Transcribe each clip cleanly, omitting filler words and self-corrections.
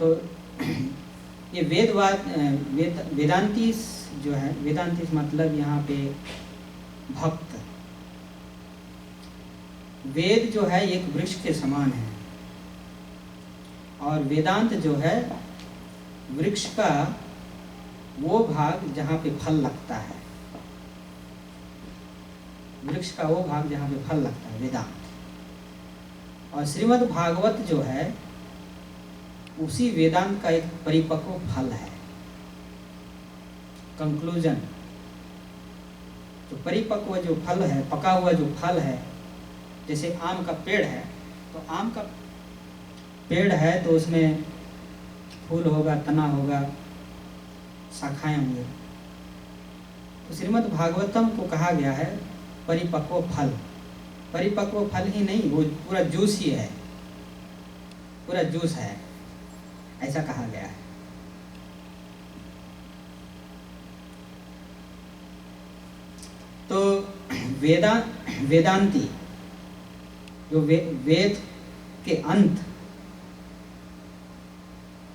तो ये वेदांती जो है, वेदांती मतलब यहाँ पे भक्त। वेद जो है एक वृक्ष के समान है और वेदांत जो है वृक्ष का वो भाग जहाँ पे फल लगता है, वृक्ष का वो भाग जहाँ पे फल लगता है, वेदांत। और श्रीमद् भागवत जो है उसी वेदांत का एक परिपक्व फल है, कंक्लूजन। तो परिपक्व जो फल है, पका हुआ जो फल है, जैसे आम का पेड़ है, तो आम का पेड़ है तो उसमें फूल होगा, तना होगा, शाखाएं होंगी। तो श्रीमद् भागवतम को कहा गया है परिपक्व फल। परिपक्व फल ही नहीं, वो पूरा जूस ही है, पूरा जूस है, ऐसा कहा गया है। तो वेदांती जो वेद के अंत,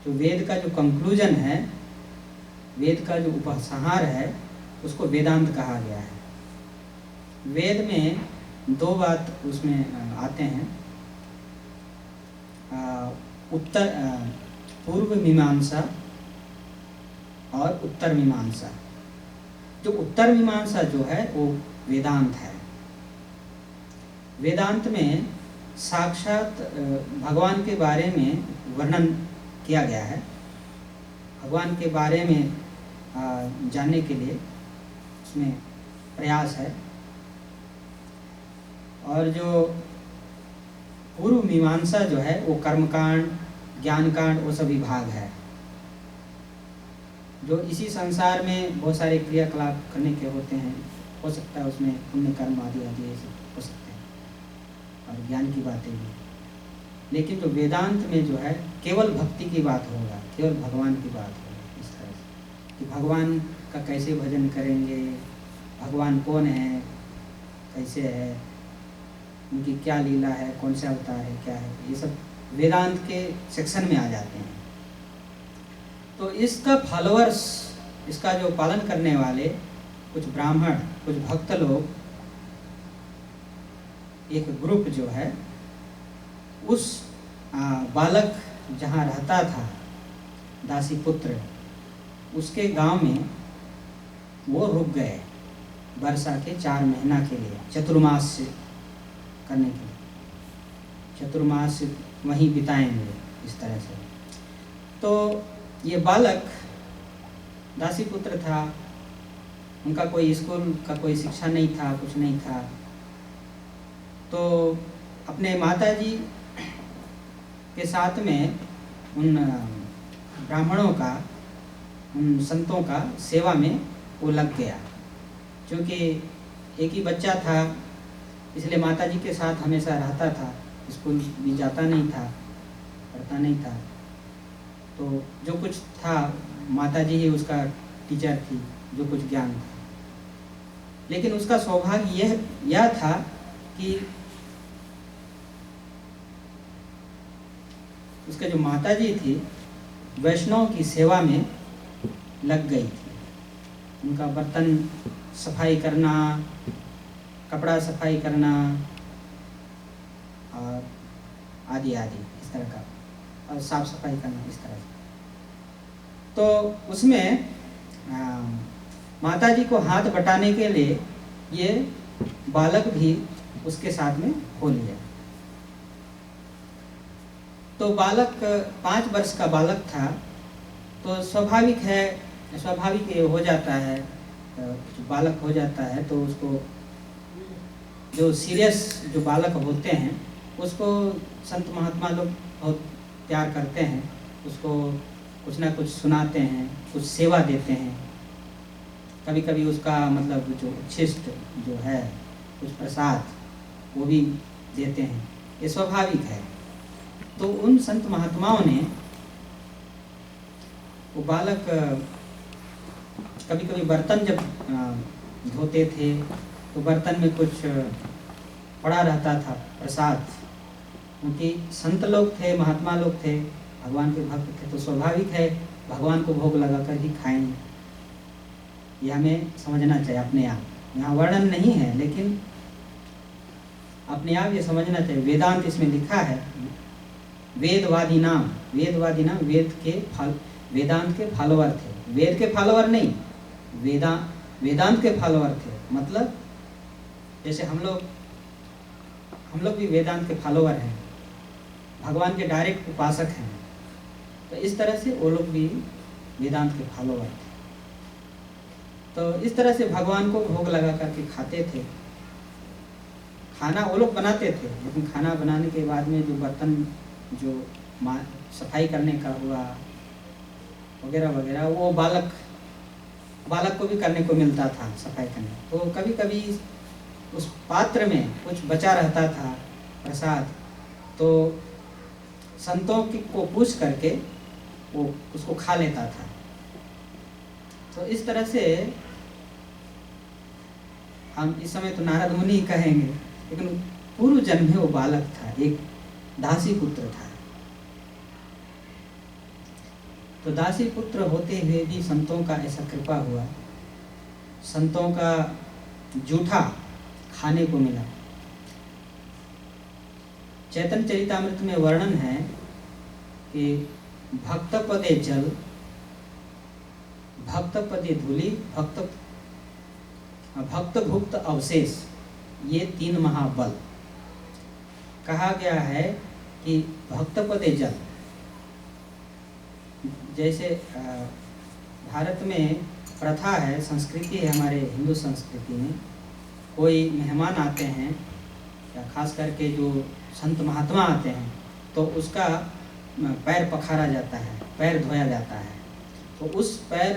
जो वेद का जो कंक्लूजन है, वेद का जो उपसंहार है, उसको वेदांत कहा गया है। वेद में दो बात उसमें आते हैं, पूर्व मीमांसा और उत्तर मीमांसा। जो उत्तर मीमांसा जो है वो वेदांत है। वेदांत में साक्षात भगवान के बारे में वर्णन किया गया है। भगवान के बारे में जानने के लिए उसमें प्रयास है। और जो पूर्व मीमांसा जो है वो कर्मकांड, ज्ञानकांड, वो सभी भाग है, जो इसी संसार में बहुत सारे क्रियाकलाप करने के होते हैं। हो सकता है उसमें पुण्य कर्म आदि आदि ऐसे हो सकते हैं, और ज्ञान की बातें भी। लेकिन जो वेदांत में जो है केवल भक्ति की बात होगा, केवल भगवान की बात होगी। इस तरह से कि भगवान का कैसे भजन करेंगे, भगवान कौन है, कैसे है, उनकी क्या लीला है, कौन सा अवतार है, क्या है, ये सब वेदांत के सेक्शन में आ जाते हैं। तो इसका फॉलोअर्स, इसका जो पालन करने वाले कुछ ब्राह्मण, कुछ भक्त लोग, एक ग्रुप जो है, उस बालक जहाँ रहता था, दासी पुत्र, उसके गांव में वो रुक गए वर्षा के 4 महीना के लिए, चतुर्मास करने के लिए। चतुर्मास वहीं बिताएंगे इस तरह से। तो ये बालक दासी पुत्र था, उनका कोई स्कूल का कोई शिक्षा नहीं था, कुछ नहीं था। तो अपने माताजी के साथ में उन ब्राह्मणों का, उन संतों का सेवा में वो लग गया। क्योंकि एक ही बच्चा था, इसलिए माताजी के साथ हमेशा रहता था, स्कूल भी जाता नहीं था, पढ़ता नहीं था। तो जो कुछ था माताजी ही उसका टीचर थी, जो कुछ ज्ञान था। लेकिन उसका सौभाग्य यह था कि उसके जो माताजी थी वैष्णव की सेवा में लग गई थी। उनका बर्तन सफाई करना, कपड़ा सफाई करना और आदि आदि इस तरह का, और साफ सफाई करना इस तरह से। तो उसमें माताजी को हाथ बटाने के लिए ये बालक भी उसके साथ में हो लिया। तो बालक 5 वर्ष का बालक था। तो स्वाभाविक है, स्वाभाविक ये हो जाता है, जो बालक हो जाता है तो उसको, जो सीरियस जो बालक होते हैं उसको संत महात्मा लोग बहुत प्यार करते हैं, उसको कुछ ना कुछ सुनाते हैं, कुछ सेवा देते हैं। कभी कभी उसका मतलब जो उच्छिष्ट जो है, कुछ प्रसाद वो भी देते हैं, ये स्वाभाविक है। तो उन संत महात्माओं ने वो बालक कभी कभी बर्तन जब धोते थे तो बर्तन में कुछ पड़ा रहता था प्रसाद, क्योंकि संत लोग थे, महात्मा लोग थे, भगवान के भक्त थे तो स्वाभाविक है भगवान को भोग लगाकर ही खाएं। ये हमें समझना चाहिए अपने आप। यहाँ वर्णन नहीं है लेकिन अपने आप ये समझना चाहिए। वेदांत इसमें लिखा है, वेदवादी नाम वेदांत के फॉलोअर थे। वेद के फॉलोअर नहीं, वेदांत के फॉलोअर थे। मतलब जैसे हम लोग भी वेदांत के फॉलोअर हैं, भगवान के डायरेक्ट उपासक हैं, तो इस तरह से वो लोग भी वेदांत के फॉलोअर थे। तो इस तरह से भगवान को भोग लगा करके खाते थे। खाना वो लोग बनाते थे, लेकिन खाना बनाने के बाद में जो बर्तन जो सफाई करने का हुआ वगैरह वगैरह, वो बालक को भी करने को मिलता था सफाई करने। तो कभी कभी उस पात्र में कुछ बचा रहता था प्रसाद, तो संतों को पूछ करके वो उसको खा लेता था। तो इस तरह से हम इस समय तो नारद मुनि कहेंगे, लेकिन पूर्व जन्म में वो बालक था, एक दासी पुत्र था। तो दासी पुत्र होते हुए भी संतों का ऐसा कृपा हुआ, संतों का जूठा खाने को मिला। चैतन्य चरितामृत में वर्णन है कि भक्त पदे जल, भक्त पदे धूलि, भक्त भुक्त अवशेष, ये 3 महाबल। कहा गया है कि भक्त पदे जल, जैसे भारत में प्रथा है, संस्कृति है, हमारे हिंदू संस्कृति में कोई मेहमान आते हैं या खास करके जो संत महात्मा आते हैं तो उसका पैर पखारा जाता है, पैर धोया जाता है। तो उस पैर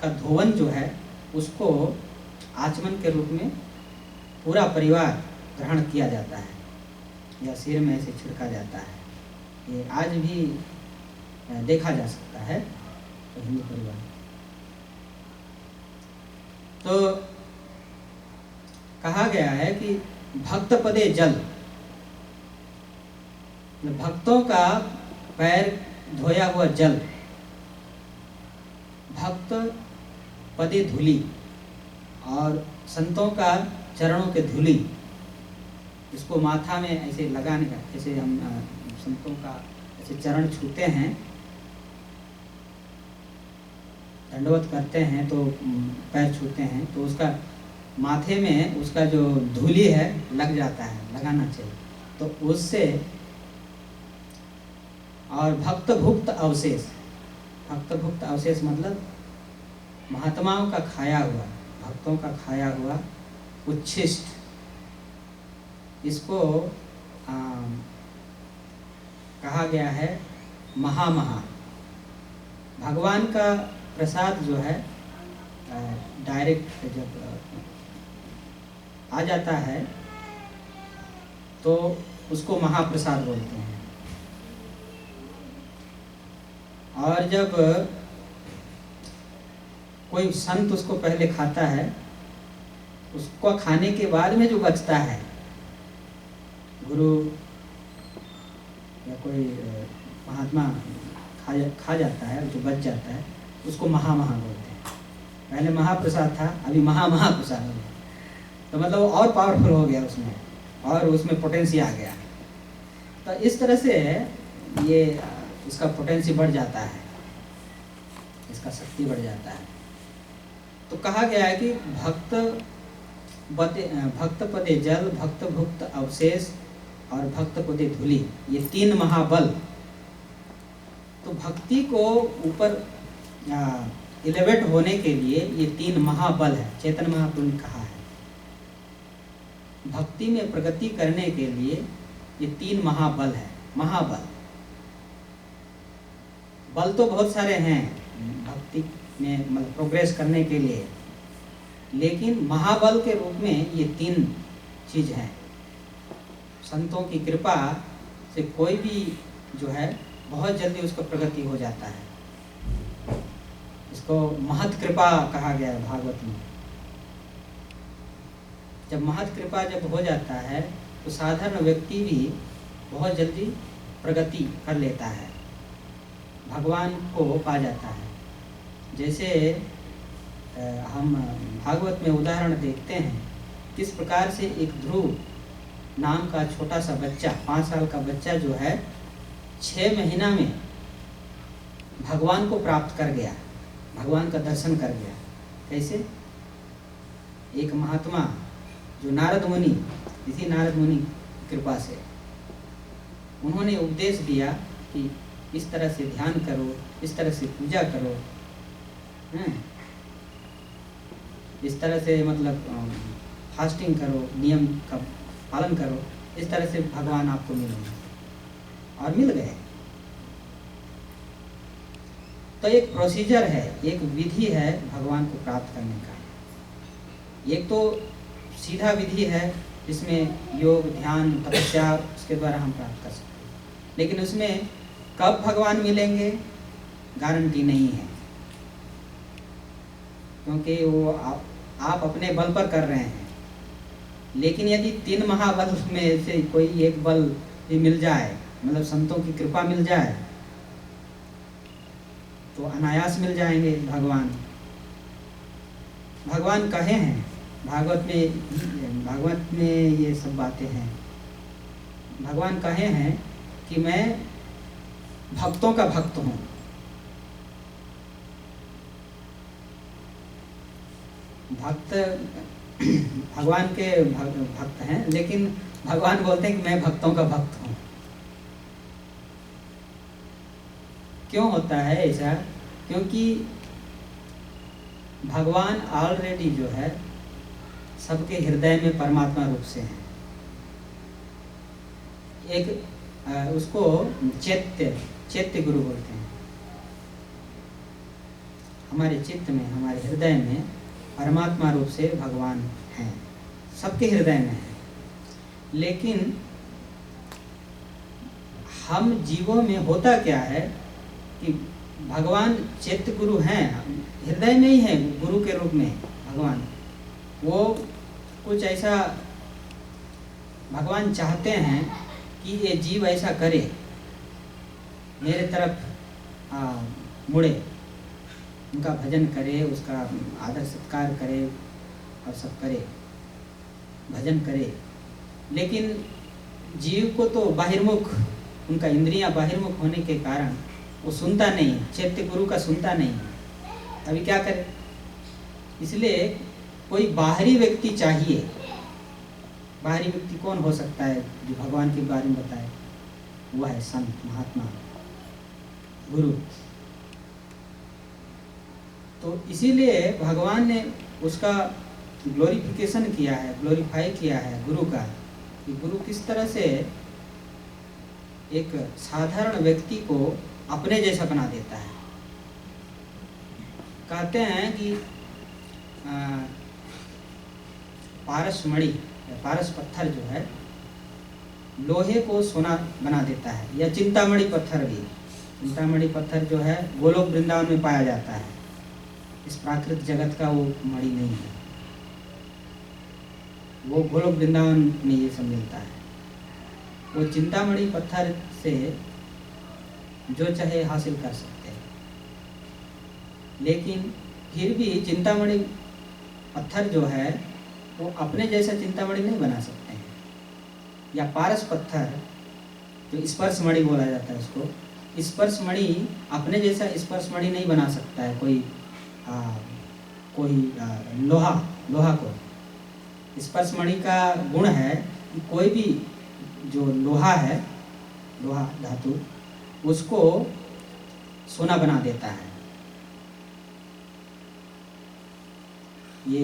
का धोवन जो है उसको आचमन के रूप में पूरा परिवार ग्रहण किया जाता है या सिर में से छिड़का जाता है। ये आज भी देखा जा सकता है तो हिंदू परिवार। तो कहा गया है कि भक्त पदे जल, भक्तों का पैर धोया हुआ जल, भक्त पदे धूलि, और संतों का चरणों के धूलि, इसको माथा में ऐसे लगाने का, जैसे हम संतों का ऐसे चरण छूते हैं, दंडवत करते हैं तो पैर छूते हैं, तो उसका माथे में उसका जो धूलि है लग जाता है, लगाना चाहिए। तो उससे, और भक्त भुक्त अवशेष, भक्त भुक्त अवशेष मतलब महात्माओं का खाया हुआ, भक्तों का खाया हुआ उच्छिष्ट, इसको कहा गया है महामहा। भगवान का प्रसाद जो है डायरेक्ट जब आ जाता है तो उसको महाप्रसाद बोलते हैं। और जब कोई संत उसको पहले खाता है, उसको खाने के बाद में जो बचता है, गुरु या कोई महात्मा खा जाता है, जो बच जाता है, उसको महामहा बोलते हैं। पहले महाप्रसाद था, अभी महाप्रसाद हो गया, तो मतलब वो और पावरफुल हो गया उसमें, और उसमें पोटेंसी आ गया। तो इस तरह से ये इसका पोटेंसी बढ़ जाता है, इसका शक्ति बढ़ जाता है। तो कहा गया है कि भक्त पदे जल, भक्त भुक्त अवशेष और भक्त पदे धूलि, ये 3 महाबल। तो भक्ति को ऊपर एलिवेट होने के लिए ये 3 महाबल है, चैतन्य महाप्रभु ने कहा है। भक्ति में प्रगति करने के लिए ये 3 महाबल है। महाबल, बल तो बहुत सारे हैं भक्ति में, मतलब प्रोग्रेस करने के लिए, लेकिन महाबल के रूप में ये 3 चीज हैं। संतों की कृपा से कोई भी जो है बहुत जल्दी उसको प्रगति हो जाता है। इसको महत कृपा कहा गया है भागवत में। जब महत कृपा जब हो जाता है तो साधारण व्यक्ति भी बहुत जल्दी प्रगति कर लेता है। भगवान को पा जाता है। जैसे हम भागवत में उदाहरण देखते हैं किस प्रकार से एक ध्रुव नाम का छोटा सा बच्चा, 5 साल का बच्चा जो है 6 महीना में भगवान को प्राप्त कर गया, भगवान का दर्शन कर गया। कैसे? एक महात्मा जो नारद मुनि, इसी नारद मुनि की कृपा से उन्होंने उपदेश दिया कि इस तरह से ध्यान करो, इस तरह से पूजा करो, इस तरह से मतलब फास्टिंग करो, नियम का पालन करो, इस तरह से भगवान आपको मिलेंगे। और मिल गए। तो एक प्रोसीजर है, एक विधि है भगवान को प्राप्त करने का। एक तो सीधा विधि है जिसमें योग, ध्यान, तपस्या उसके द्वारा हम प्राप्त कर सकते हैं, लेकिन उसमें कब भगवान मिलेंगे गारंटी नहीं है, क्योंकि वो आप अपने बल पर कर रहे हैं। लेकिन यदि 3 महाबल में से कोई एक बल भी मिल जाए, मतलब संतों की कृपा मिल जाए, तो अनायास मिल जाएंगे भगवान। भगवान कहे हैं भागवत में ये सब बातें हैं। भगवान कहे हैं कि मैं भक्तों का भक्त हूँ। भक्त भगवान के भक्त हैं, लेकिन भगवान बोलते हैं कि मैं भक्तों का भक्त हूँ। क्यों होता है ऐसा? क्योंकि भगवान ऑलरेडी जो है सबके हृदय में परमात्मा रूप से है। एक उसको चैत्य गुरु बोलते हैं। हमारे चित्त में, हमारे हृदय में परमात्मा रूप से भगवान हैं, सबके हृदय में है। लेकिन हम जीवों में होता क्या है कि भगवान चैत्य गुरु हैं, हृदय में ही है, गुरु के रूप में भगवान। वो कुछ ऐसा भगवान चाहते हैं कि ये जीव ऐसा करे, मेरे तरफ मुड़े, उनका भजन करे, उसका आदर सत्कार करे और सब करे, भजन करे। लेकिन जीव को तो बाहिर्मुख, उनका इंद्रियां बाहिर्मुख होने के कारण वो सुनता नहीं, चैत्य गुरु का सुनता नहीं। अभी क्या करे? इसलिए कोई बाहरी व्यक्ति चाहिए। बाहरी व्यक्ति कौन हो सकता है जो भगवान के बारे में बताए? वह है संत, महात्मा, गुरु। तो इसीलिए भगवान ने उसका ग्लोरिफिकेशन किया है, ग्लोरीफाई किया है गुरु का, कि गुरु किस तरह से एक साधारण व्यक्ति को अपने जैसा बना देता है। कहते हैं कि पारस मणि, पारस पत्थर जो है लोहे को सोना बना देता है, या चिंतामणि पत्थर भी। चिंतामणि पत्थर जो है गोलोक वृंदावन में पाया जाता है, इस प्राकृत जगत का वो मणि नहीं है, वो गोलोक वृंदावन में ये सब मिलता है। वो चिंतामणि पत्थर से जो चाहे हासिल कर सकते हैं, लेकिन फिर भी चिंतामणि पत्थर जो है वो अपने जैसा चिंतामणि नहीं बना सकते हैं। या पारस पत्थर जो स्पर्श मणि बोला जाता है उसको, स्पर्श मणि अपने जैसा स्पर्श मणि नहीं बना सकता है कोई लोहा को। स्पर्श मणि का गुण है कि कोई भी जो लोहा है, लोहा धातु, उसको सोना बना देता है। ये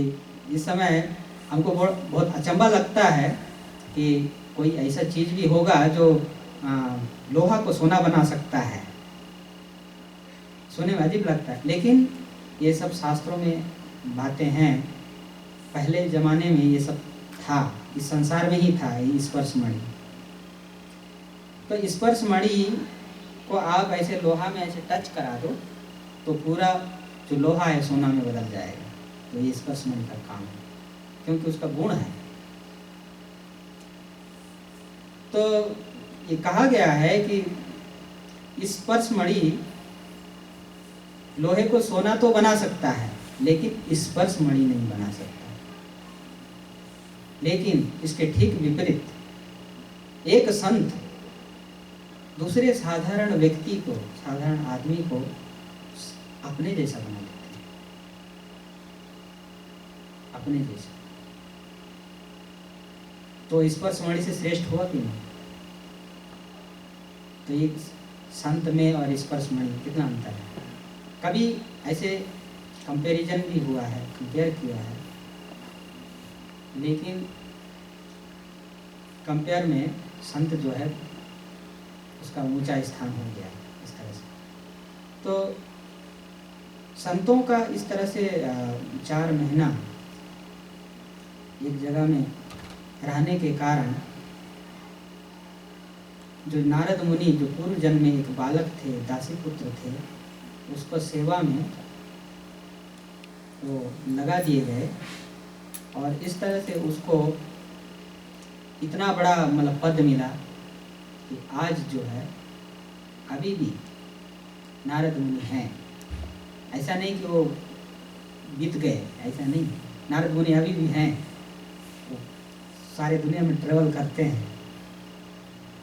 इस समय हमको बहुत अचंभा लगता है कि कोई ऐसा चीज़ भी होगा जो लोहा को सोना बना सकता है। सुनने में अजीब लगता है, लेकिन ये सब शास्त्रों में बातें हैं। पहले ज़माने में ये सब था, इस संसार में ही था ये स्पर्श मणि। तो स्पर्श मणि को आप ऐसे लोहा में ऐसे टच करा दो तो पूरा जो लोहा है सोना में बदल जाएगा। तो ये स्पर्श मणि का काम है, क्योंकि उसका गुण है। तो ये कहा गया है कि स्पर्श मणि लोहे को सोना तो बना सकता है, लेकिन स्पर्श मणि नहीं बना सकता। लेकिन इसके ठीक विपरीत एक संत दूसरे साधारण व्यक्ति को, साधारण आदमी को अपने जैसा बना देते हैं, अपने जैसा। तो स्पर्श मणि से श्रेष्ठ हुआ कि नहीं? तो एक संत में और स्पर्श मणि कितना अंतर है। कभी ऐसे कंपैरिजन भी हुआ है, कंपेयर किया है, लेकिन कंपेयर में संत जो है उसका ऊंचा स्थान हो गया इस तरह से। तो संतों का इस तरह से 4 महीना एक जगह में रहने के कारण जो नारद मुनि, जो पूर्व जन्म में एक बालक थे, दासी पुत्र थे, उसको सेवा में वो लगा दिए गए और इस तरह से उसको इतना बड़ा मतलब पद मिला कि आज जो है अभी भी नारद मुनि हैं। ऐसा नहीं कि वो बीत गए, ऐसा नहीं। नारद मुनि अभी भी हैं, वो सारे दुनिया में ट्रेवल करते हैं।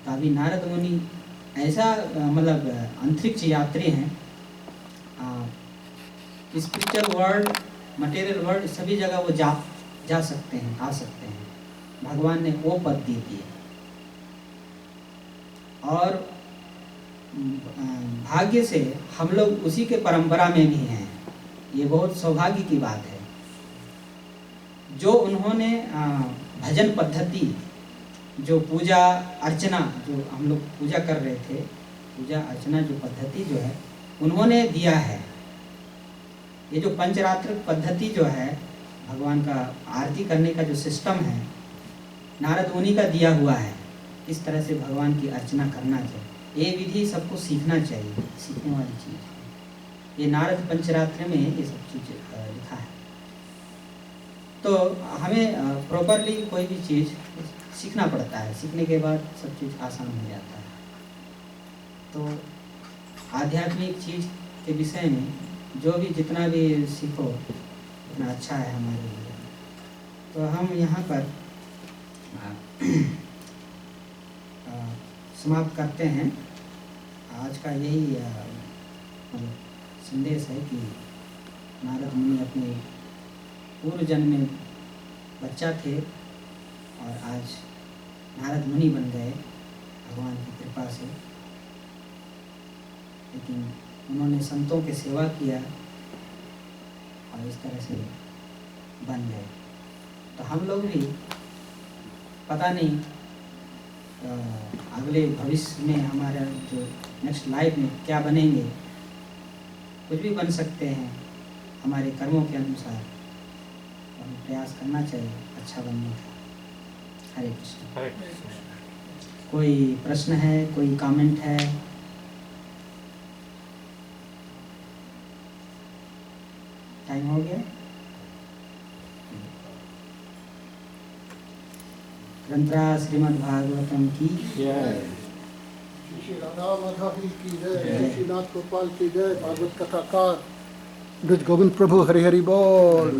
तो अभी नारद मुनि ऐसा मतलब अंतरिक्ष यात्री हैं। स्पिरिचुअल वर्ल्ड, मटेरियल वर्ल्ड, सभी जगह वो जा सकते हैं, आ सकते हैं। भगवान ने वो पद दे दिए। और भाग्य से हम लोग उसी के परंपरा में भी हैं। ये बहुत सौभाग्य की बात है। जो उन्होंने भजन पद्धति, जो पूजा अर्चना, जो हम लोग पूजा कर रहे थे, पूजा अर्चना जो पद्धति जो है उन्होंने दिया है। ये जो पंचरात्र पद्धति जो है, भगवान का आरती करने का जो सिस्टम है, नारद मुनि का दिया हुआ है। इस तरह से भगवान की अर्चना करना चाहिए। ये विधि सबको सीखना चाहिए, सीखने वाली चीज़ है। ये नारद पंचरात्र में ये सब चीज़ लिखा है। तो हमें प्रॉपरली कोई भी चीज़ सीखना पड़ता है। सीखने के बाद सब चीज़ आसान हो जाता है। तो आध्यात्मिक चीज़ के विषय में जो भी जितना भी सीखो उतना अच्छा है हमारे लिए। तो हम यहाँ पर समाप्त करते हैं। आज का यही मतलब संदेश है कि नारद मुनि अपने पूर्व जन्म में बच्चा थे और आज नारद मुनि बन गए भगवान की कृपा से। लेकिन उन्होंने संतों की सेवा किया और इस तरह से बन गए। तो हम लोग भी पता नहीं अगले भविष्य में हमारा जो नेक्स्ट लाइफ में क्या बनेंगे, कुछ भी बन सकते हैं हमारे कर्मों के अनुसार। हमें प्रयास करना चाहिए अच्छा बनने का। हरे कृष्ण। कोई प्रश्न है, कोई कमेंट है? टाइम हो गया। ग्रंथरा श्रीमद् भागवतम की जय। श्री राधा माधव की जय। श्री नाथ गोपाल की जय। भागवत कथाकार ब्रज गोविंद प्रभु हरि हरि बोल।